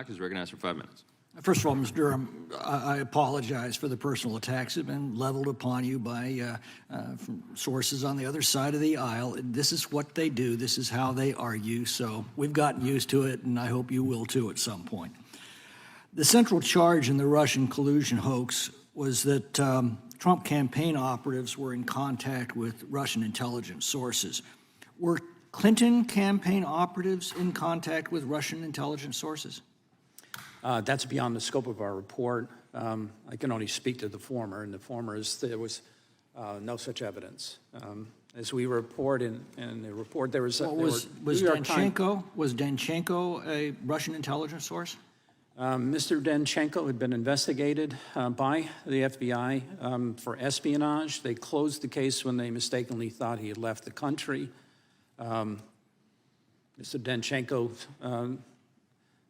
McClintock is recognized for 5 minutes. First of all, Mr. Durham, I apologize for the personal attacks that have been leveled upon you by from sources on the other side of the aisle. This is what they do. This is how they argue. So we've gotten used to it, and I hope you will too at some point. The central charge in the Russian collusion hoax was that Trump campaign operatives were in contact with Russian intelligence sources. Were Clinton campaign operatives in contact with Russian intelligence sources? That's beyond the scope of our report. I can only speak to the former, and the former is there was no such evidence. As we report in the report, there was was Danchenko a Russian intelligence source? Mr. Danchenko had been investigated by the FBI for espionage. They closed the case when they mistakenly thought he had left the country. Mr. Danchenko's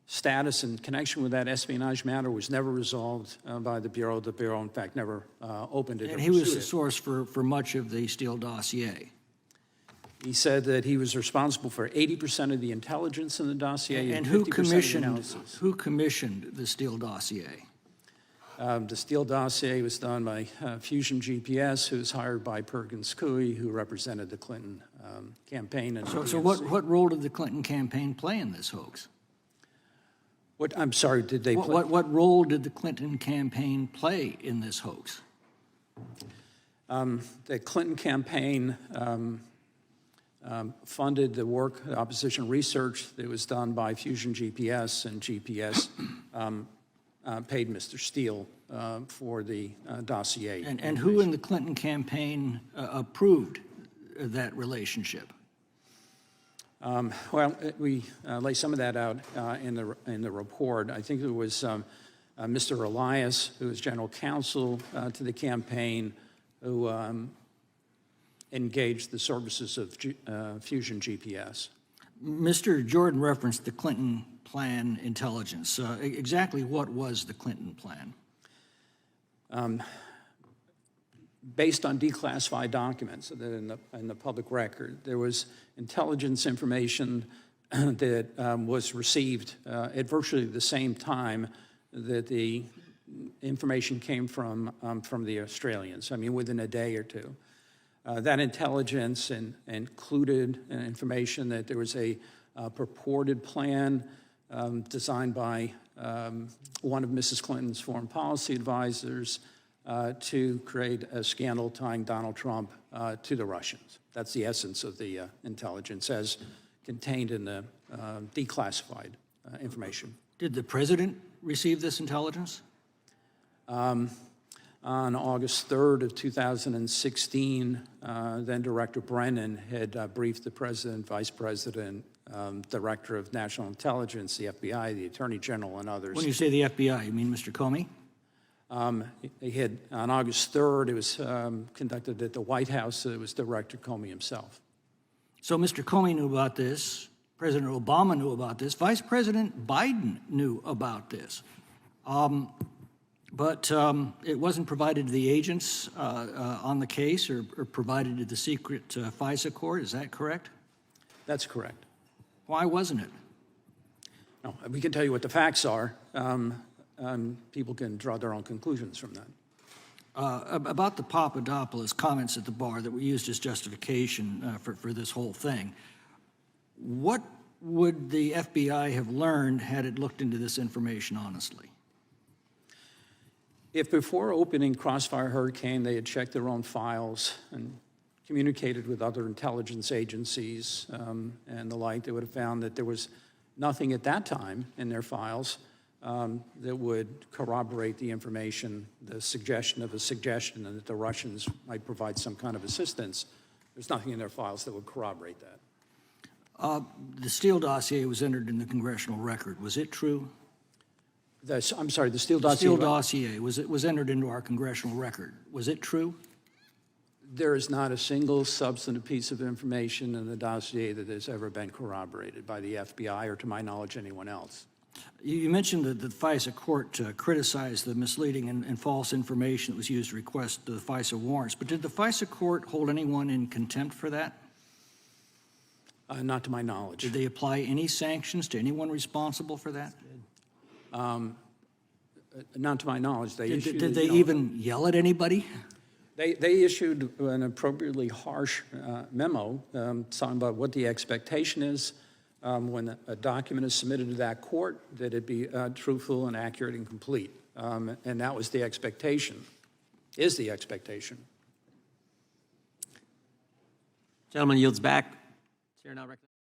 status in connection with that espionage matter was never resolved by the Bureau. The Bureau, in fact, never opened it. And he was the source for much of the Steele dossier. He said that he was responsible for 80% of the intelligence in the dossier and 50% who of the analysis. Who commissioned the Steele dossier? The Steele dossier was done by Fusion GPS, who was hired by Perkins Coie, who represented the Clinton campaign. And so what role did the Clinton campaign play in this hoax? I'm sorry, did they play? What role did the Clinton campaign play in this hoax? The Clinton campaign funded the work, the opposition research that was done by Fusion GPS, and GPS paid Mr. Steele for the dossier. And who in the Clinton campaign approved that relationship? Well, we lay some of that out in the report. I think it was Mr. Elias, who was general counsel to the campaign, who engaged the services of Fusion GPS. Mr. Jordan referenced the Clinton plan intelligence. Exactly what was the Clinton plan? Based on declassified documents that in the public record, there was intelligence information that was received at virtually the same time that the information came from the Australians. I mean, within a day or two. That intelligence included information that there was a purported plan designed by one of Mrs. Clinton's foreign policy advisors to create a scandal tying Donald Trump to the Russians. That's the essence of the intelligence as contained in the declassified information. Did the president receive this intelligence? On August 3rd of 2016, then Director Brennan had briefed the president, vice president, director of national intelligence, the FBI, the attorney general, and others. When you say the FBI, you mean Mr. Comey? He had, on August 3rd, it was conducted at the White House. It was Director Comey himself. So Mr. Comey knew about this. President Obama knew about this. Vice President Biden knew about this. But it wasn't provided to the agents on the case or provided to the secret FISA court. Is that correct? That's correct. Why wasn't it? No, we can tell you what the facts are. People can draw their own conclusions from that. About the Papadopoulos comments at the bar that were used as justification for this whole thing, what would the FBI have learned had it looked into this information honestly? If before opening Crossfire Hurricane they had checked their own files and communicated with other intelligence agencies and the like, they would have found that there was nothing at that time in their files that would corroborate the information, the suggestion of a suggestion that the Russians might provide some kind of assistance. There's nothing in their files that would corroborate that. The Steele dossier was entered in the Congressional record. Was it true? I'm sorry, the Steele dossier? The Steele dossier was entered into our Congressional record. Was it true? There is not a single substantive piece of information in the dossier that has ever been corroborated by the FBI or, to my knowledge, anyone else. You mentioned that the FISA court criticized the misleading and false information that was used to request the FISA warrants, but did the FISA court hold anyone in contempt for that? Not to my knowledge. Did they apply any sanctions to anyone responsible for that? Not to my knowledge. They issued, Did they even yell at anybody? They issued an appropriately harsh memo talking about what the expectation is when a document is submitted to that court, that it be truthful and accurate and complete. And that was the expectation, is the expectation. Gentleman yields back. Chair now recognizes.